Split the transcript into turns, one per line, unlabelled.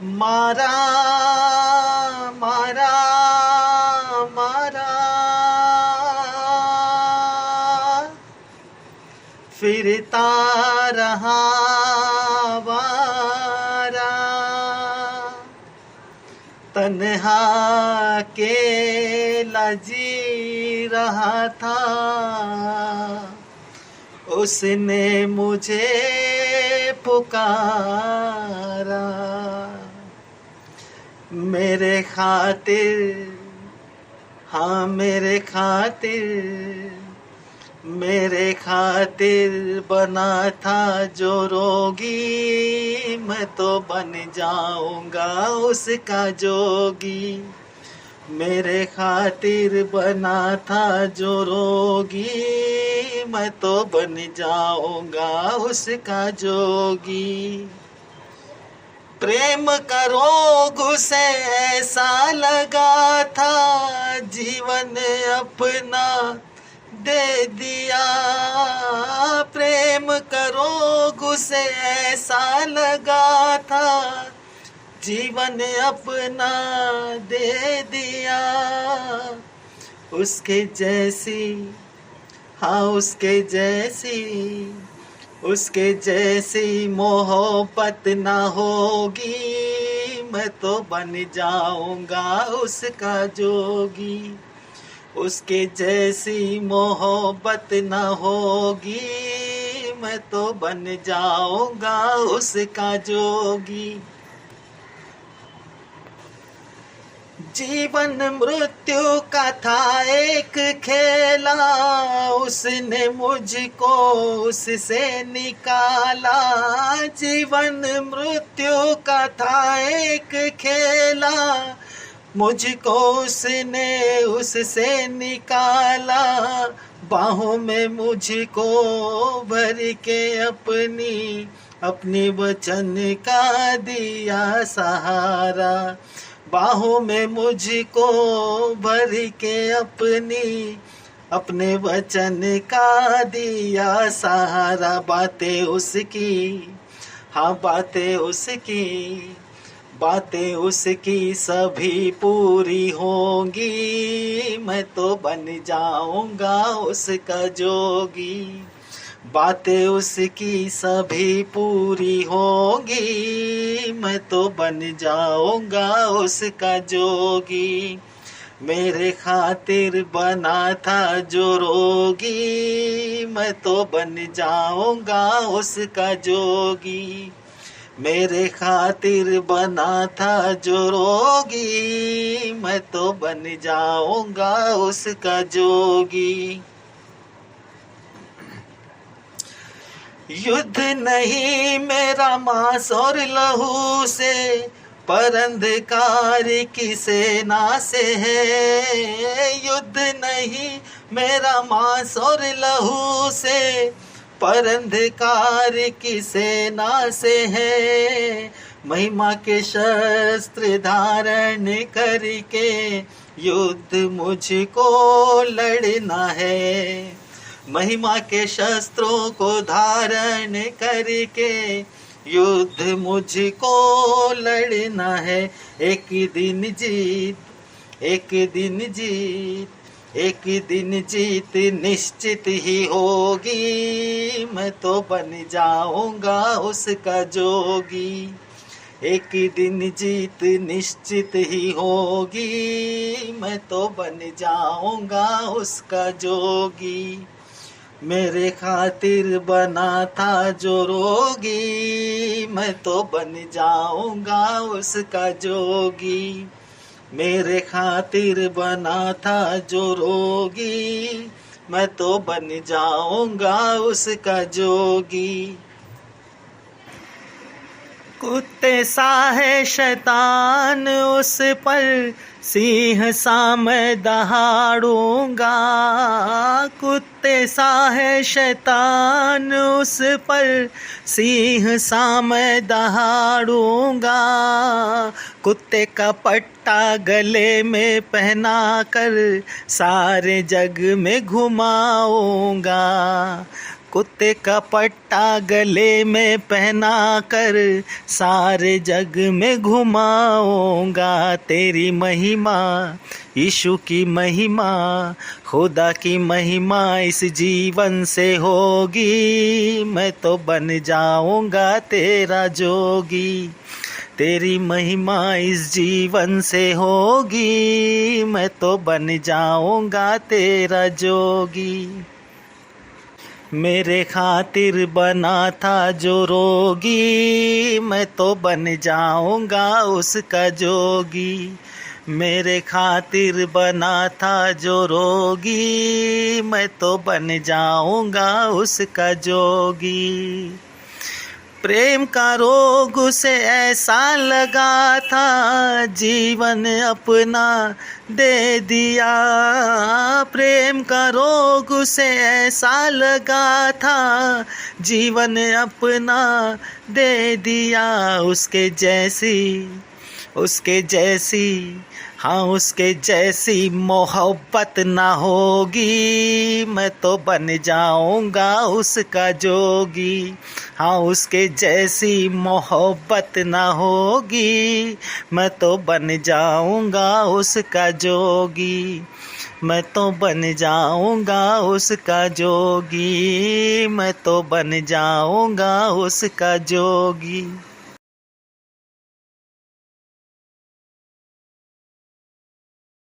मारा मारा मारा फिरता रहा वारा, तन्हा अकेला जी रहा था, उसने मुझे पुकारा। मेरे खातिर, हाँ मेरे खातिर बना था जो रोगी, मैं तो बन जाऊंगा उसका जोगी। मेरे खातिर बना था जो रोगी, मैं तो बन जाऊंगा उसका जोगी। प्रेम का रोग उसे ऐसा लगा था, जीवन अपना दे दिया। प्रेम का रोग उसे ऐसा लगा था, जीवन अपना दे दिया। उसके जैसी, हाँ उसके जैसी मोहब्बत ना होगी, मैं तो बन जाऊंगा उसका जोगी। उसके जैसी मोहब्बत ना होगी, मैं तो बन जाऊंगा उसका जोगी। जीवन मृत्यु का था एक खेला, उसने मुझको उससे निकाला। जीवन मृत्यु का था एक खेला, मुझको उसने उससे निकाला। बाहों में मुझको भर के अपनी वचन का दिया सहारा। बाहों में मुझको भर के अपने वचन का दिया सहारा। बातें उसकी सभी पूरी होंगी, मैं तो बन जाऊंगा उसका जोगी। बातें उसकी सभी पूरी होंगी, मैं तो बन जाऊंगा उसका जोगी। मेरे खातिर बना था जो रोगी, मैं तो बन जाऊंगा उसका जोगी। मेरे खातिर बना था जो रोगी, मैं तो बन जाऊंगा उसका जोगी। युद्ध नहीं मेरा मांस और लहू से, पर अंधकार की सेना से है। युद्ध नहीं मेरा मांस और लहू से, पर अंधकार की सेना से है। महिमा के शस्त्र धारण करके युद्ध मुझको लड़ना है। महिमा के शस्त्रों को धारण करके युद्ध मुझको लड़ना है। एक दिन जीत निश्चित ही होगी, मैं तो बन जाऊंगा उसका जोगी। एक दिन जीत निश्चित ही होगी, मैं तो बन जाऊंगा उसका जोगी। मेरे खातिर बना था जो रोगी, मैं तो बन जाऊंगा उसका जोगी। मेरे खातिर बना था जो रोगी, मैं तो बन जाऊंगा उसका जोगी। कुत्ते सा है शैतान, उस पर सिंह सा मैं दहाड़ूंगा। कुत्ते सा है शैतान, उस पर सिंह सा मैं दहाड़ूंगा। कुत्ते का पट्टा गले में पहना कर सारे जग में घुमाऊंगा। कुत्ते का पट्टा गले में पहना कर सारे जग में घुमाऊंगा तेरी महिमा, यीशु की महिमा, खुदा की महिमा इस जीवन से होगी, मैं तो बन जाऊंगा तेरा जोगी। तेरी महिमा इस जीवन से होगी, मैं तो बन जाऊंगा तेरा जोगी। मेरे खातिर बना था जो रोगी, मैं तो बन जाऊंगा उसका जोगी। मेरे खातिर बना था जो रोगी, मैं तो बन जाऊंगा उसका जोगी। प्रेम का रोग उसे ऐसा लगा था, जीवन अपना दे दिया। प्रेम का रोग उसे ऐसा लगा था, जीवन अपना दे दिया। उसके जैसी हाँ उसके जैसी मोहब्बत ना होगी, मैं तो बन जाऊंगा उसका जोगी। हाँ उसके जैसी मोहब्बत ना होगी, मैं तो बन जाऊंगा उसका जोगी। मैं तो बन जाऊंगा उसका जोगी, मैं तो बन जाऊंगा उसका जोगी।